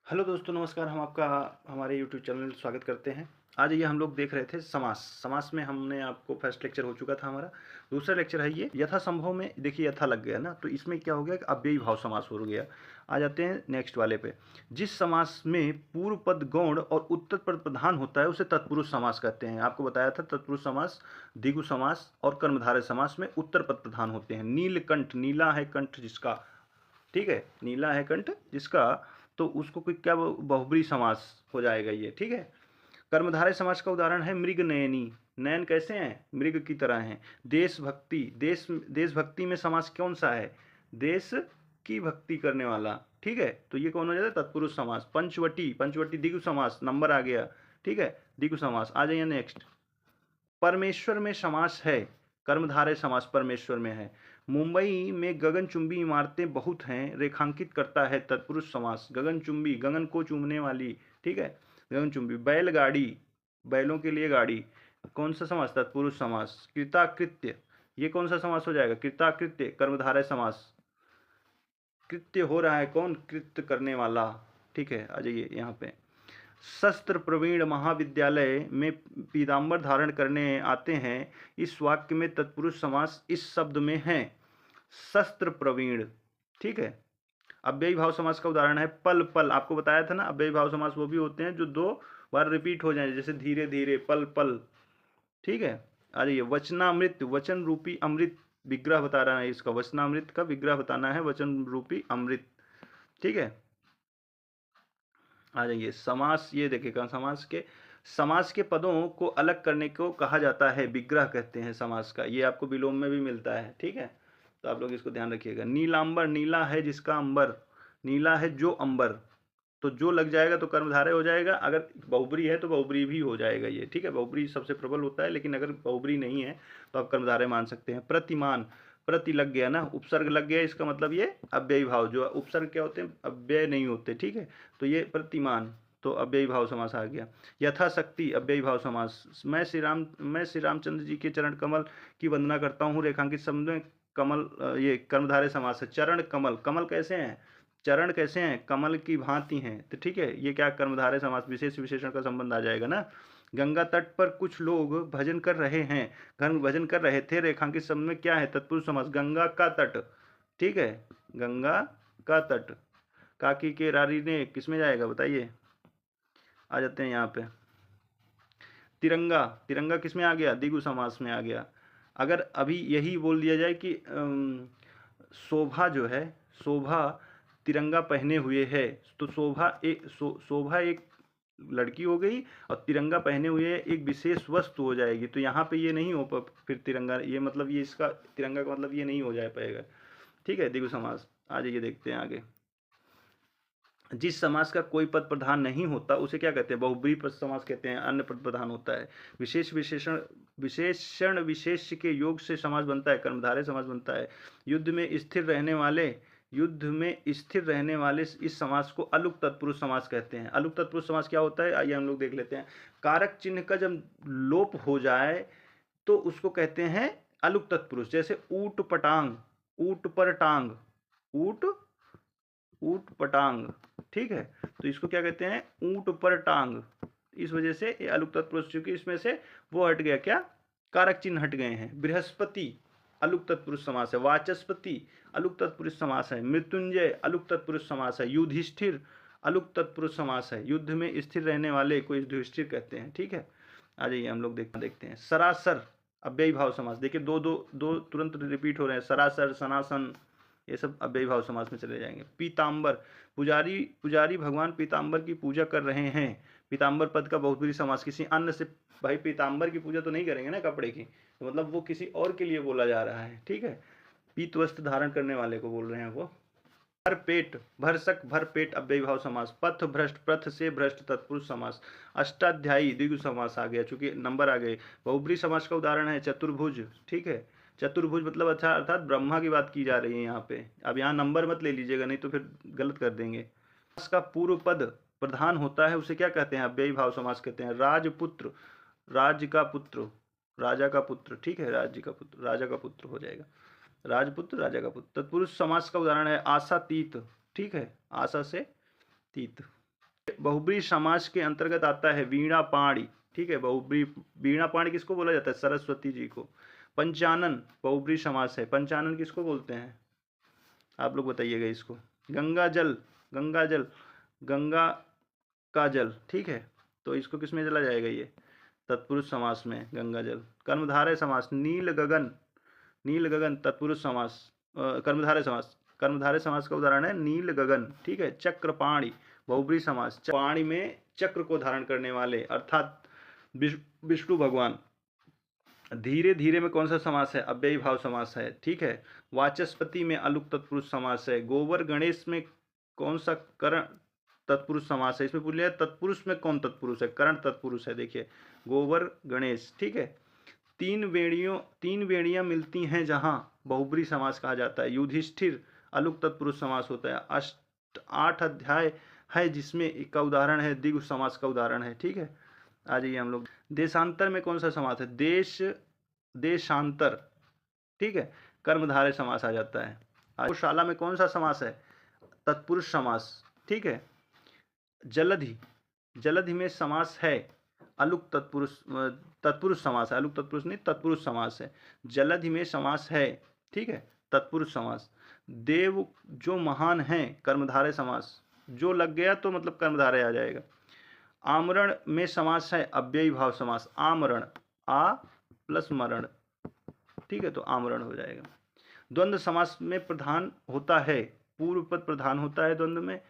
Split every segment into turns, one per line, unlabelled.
Hello दोस्तों, नमस्कार। हम आपका हमारे यूट्यूब चैनल में स्वागत करते हैं। आज ये हम लोग देख रहे थे समास। समास में हमने आपको फर्स्ट लेक्चर हो चुका था हमारा। दूसरा लेक्चर है ये यथासंभव में। देखिए यथा लग गया ना, तो इसमें क्या हो गया कि अव्ययी भाव समास हो गया। आ जाते हैं नेक्स्ट वाले पे। जिस समास में पूर्व पद गौण और उत्तर पद प्रधान होता है उसे तत्पुरुष समास कहते हैं। आपको बताया था तत्पुरुष समास, द्विगु समास और कर्मधारय समास में उत्तर पद प्रधान होते हैं। नीलकंठ, नीला है कंठ जिसका, ठीक है, नीला है कंठ जिसका, तो उसको कोई क्या बहुब्री समास हो जाएगा ये, ठीक है। कर्मधारय समास का उदाहरण है मृग नयनी। नयन कैसे हैं? मृग की तरह हैं। देशभक्ति, देशभक्ति में समास कौन सा है? देश की भक्ति करने वाला, ठीक है। तो ये कौन हो जाता है? तत्पुरुष समास। पंचवटी, पंचवटी द्विगु समास, नंबर आ गया, ठीक है, द्विगु समास। आ जाइए नेक्स्ट। परमेश्वर में समास है, कर्मधारय समास परमेश्वर में है। मुंबई में गगनचुंबी इमारतें बहुत हैं, रेखांकित करता है तत्पुरुष समास। गगनचुंबी, गगन को चूमने वाली, ठीक है, गगनचुंबी। बैलगाड़ी, बैलों के लिए गाड़ी, कौन सा समास? तत्पुरुष समास। कृताकृत्य, ये कौन सा समास हो जाएगा? कृताकृत्य, कर्मधारय समास। कृत्य हो रहा है कौन? कृत्य करने वाला, ठीक है। आ जाइए यहाँ पे। शस्त्र प्रवीण महाविद्यालय में पीताम्बर धारण करने आते हैं, इस वाक्य में तत्पुरुष समास इस शब्द में है, शस्त्र प्रवीण, ठीक है। अव्ययी भाव समास का उदाहरण है पल पल। आपको बताया था ना, अव्ययी भाव समास वो भी होते हैं जो दो बार रिपीट हो जाए, जैसे धीरे धीरे, पल पल, ठीक है। आ जाइए। वचनामृत, वचन रूपी अमृत विग्रह बता रहा है इसका। वचनामृत का विग्रह बताना है, वचन रूपी अमृत, ठीक है। आ जाइए। समास, ये देखिएगा, समास के पदों को अलग करने को कहा जाता है विग्रह कहते हैं समास का। ये आपको विलोम में भी मिलता है, ठीक है। तो आप लोग इसको ध्यान रखिएगा। नीलांबर, नीला है जिसका अंबर, नीला है जो अंबर, तो जो लग जाएगा तो कर्मधारय हो जाएगा। अगर बहुब्री है तो बहुब्री भी हो जाएगा ये, ठीक है। बहुब्री सबसे प्रबल होता है, लेकिन अगर बहुब्री नहीं है तो आप कर्मधारय मान सकते हैं। प्रतिमान, प्रति लग गया ना, उपसर्ग लग गया, इसका मतलब ये अव्ययी भाव। जो उपसर्ग क्या होते हैं? अव्यय नहीं होते, ठीक है। तो ये प्रतिमान, तो अव्ययी भाव समास आ गया। यथाशक्ति, अव्ययी भाव समास। मैं श्री रामचंद्र जी के चरण कमल की वंदना करता हूँ, रेखांकित शब्द में कमल, ये कर्मधारय समास है। चरण कमल, कमल कैसे हैं? चरण कैसे हैं? कमल की भांति हैं, तो ठीक है। ये क्या? कर्मधारय समास, विशेष विशेषण का संबंध आ जाएगा ना। गंगा तट पर कुछ लोग भजन कर रहे हैं, घर भजन कर रहे थे, रेखांकित शब्द में क्या है? तत्पुरुष समास। गंगा का तट, ठीक है, गंगा का तट। काकी के रारी ने किसमें जाएगा बताइए? आ जाते हैं यहाँ पे। तिरंगा, तिरंगा किसमें आ गया? द्विगु समास में आ गया। अगर अभी यही बोल दिया जाए कि शोभा जो है, शोभा तिरंगा पहने हुए है, तो शोभा एक लड़की हो गई और तिरंगा पहने हुए एक विशेष वस्तु हो जाएगी। तो यहाँ पे ये नहीं हो फिर तिरंगा, ये मतलब ये इसका तिरंगा का मतलब ये नहीं हो जा पाएगा, ठीक है, द्विगु समास। आ जाइए देखते हैं आगे। जिस समास का कोई पद प्रधान नहीं होता उसे क्या कहते हैं? बहुब्री पद समास कहते हैं। अन्य पद प्रधान होता है। विशेषण विशेष्य के योग से समास बनता है, कर्मधारय समास बनता है। युद्ध में स्थिर रहने वाले इस समास को अलुक तत्पुरुष समास कहते हैं। अलुक तत्पुरुष समास क्या होता है? आइए हम लोग देख लेते हैं। कारक चिन्ह का जब लोप हो जाए तो उसको कहते हैं अलुक तत्पुरुष। जैसे ऊट पटांग, ऊट पर टांग, ऊट ऊट पटांग, ठीक है। तो इसको क्या कहते हैं? ऊंट पर टांग। इस वजह से ये अलुक तत्पुरुष, चूंकि इसमें से वो हट गया, क्या? कारक चिन्ह हट गए हैं। बृहस्पति अलुक तत्पुरुष समास है। वाचस्पति अलुक तत्पुरुष समास है। मृत्युंजय अलुक तत्पुरुष समास है। युधिष्ठिर अलुक तत्पुरुष समास है। युद्ध में स्थिर रहने वाले को युधिष्ठिर कहते हैं, ठीक है। आ जाइए हम लोग देखते हैं। सरासर अव्ययी भाव समास। देखिए दो दो दो तुरंत रिपीट हो रहे हैं। सरासर, सनासन, ये सब अव्ययी भाव समास में चले जाएंगे। पीताम्बर, पुजारी भगवान पीताम्बर की पूजा कर रहे हैं। पीताम्बर पद का बहुब्री समास। किसी अन्य से, भाई पीताम्बर की पूजा तो नहीं करेंगे ना कपड़े की, तो मतलब वो किसी और के लिए बोला जा रहा है, ठीक है। पीत वस्त्र धारण करने वाले को बोल रहे हैं वो। भर पेट, भरसक, भर पेट अव्ययी भाव समास। पथ भ्रष्ट, पथ से भ्रष्ट तत्पुरुष समास। अष्टाध्यायी द्विगु समास आ गया, चूंकि नंबर आ गए। बहुब्री समास का उदाहरण है चतुर्भुज, ठीक है। चतुर्भुज मतलब अच्छा, अर्थात ब्रह्मा की बात की जा रही है यहाँ पे। अब यहाँ नंबर मत ले लीजिएगा, नहीं तो फिर गलत कर देंगे। समास का पूर्व पद प्रधान होता है उसे क्या कहते हैं? अव्ययी भाव समास कहते हैं। राजपुत्र, राज्य का पुत्र, राजा का पुत्र, ठीक है, राज्य का पुत्र, राजा का पुत्र हो जाएगा। राजपुत्र, राजा का पुत्र। तत्पुरुष समास का उदाहरण है आशातीत, ठीक है, आशा से तीत। बहुब्री समास के अंतर्गत आता है वीणा पाणी, ठीक है। बहुब्री वीणा पाणी किसको बोला जाता है? सरस्वती जी को। पंचानन बहुब्री समास है, पंचानन किसको बोलते हैं? आप लोग बताइएगा इसको। गंगा जल, गंगा जल, गंगा का जल, ठीक है। तो इसको किस में चला जाएगा? ये तत्पुरुष समास में, गंगा जल। कर्मधारय समास, नील गगन, नील गगन तत्पुरुष समास, कर्मधारय समास। कर्मधारय समास का उदाहरण है नील गगन, ठीक है। चक्रपाणि बहुब्री समास, पाणि में चक्र को धारण करने वाले अर्थात विष्णु भगवान। धीरे धीरे में कौन सा समास है? अव्ययी भाव समास है, ठीक है। वाचस्पति में अलुक तत्पुरुष समास है। गोबर गणेश में कौन सा करण तत्पुरुष समास है? इसमें पूछ लिया तत्पुरुष में कौन तत्पुरुष है? करण तत्पुरुष है, देखिए गोबर गणेश, ठीक है। तीन वेणियां मिलती हैं जहां, बहुब्री समास कहा जाता है। युधिष्ठिर अलुक तत्पुरुष समास होता है। 8 अध्याय है जिसमें एक का उदाहरण है, द्विगु समास का उदाहरण है, ठीक है। आ जाइए हम लोग। देशांतर में कौन सा समास है? देशांतर, ठीक है। कर्मधारय समास आ जाता है। गौशाला में कौन सा समास है? तत्पुरुष समास, ठीक है। जलधि, जलधि में समास है अलुक तत्पुरुष समास है। अलुक तत्पुरुष नहीं, तत्पुरुष समास है। जलधि में समास है, ठीक है, तत्पुरुष समास। देव जो महान है, कर्मधारय समास। जो लग गया तो मतलब कर्मधारय आ जाएगा। आमरण में समास है अव्ययी भाव समास। आमरण, आ प्लस मरण, ठीक है, तो आमरण हो जाएगा। द्वंद्व समास में प्रधान होता है, पूर्व पद प्रधान होता है द्वंद्व में,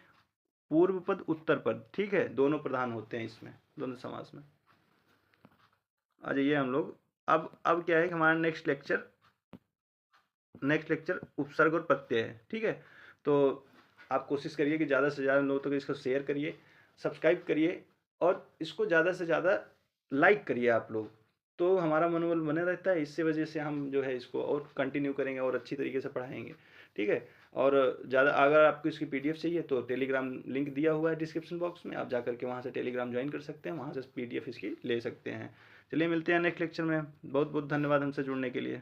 पूर्व पद उत्तर पद, ठीक है, दोनों प्रधान होते हैं इसमें द्वंद्व समास में। आ जाइए हम लोग। अब क्या है कि हमारा नेक्स्ट लेक्चर उपसर्ग और प्रत्यय है, ठीक है। तो आप कोशिश करिए कि ज़्यादा से ज़्यादा लोगों तक इसको शेयर करिए, सब्सक्राइब करिए और इसको ज़्यादा से ज़्यादा लाइक करिए आप लोग, तो हमारा मनोबल बने रहता है। इससे वजह से हम जो है इसको और कंटिन्यू करेंगे और अच्छी तरीके से पढ़ाएंगे, ठीक है। और ज़्यादा अगर आपको इसकी PDF चाहिए तो टेलीग्राम लिंक दिया हुआ है डिस्क्रिप्शन बॉक्स में, आप जाकर के वहाँ से टेलीग्राम ज्वाइन कर सकते हैं, वहाँ से PDF इसकी ले सकते हैं। चलिए मिलते हैं नेक्स्ट लेक्चर में। बहुत बहुत धन्यवाद हमसे जुड़ने के लिए।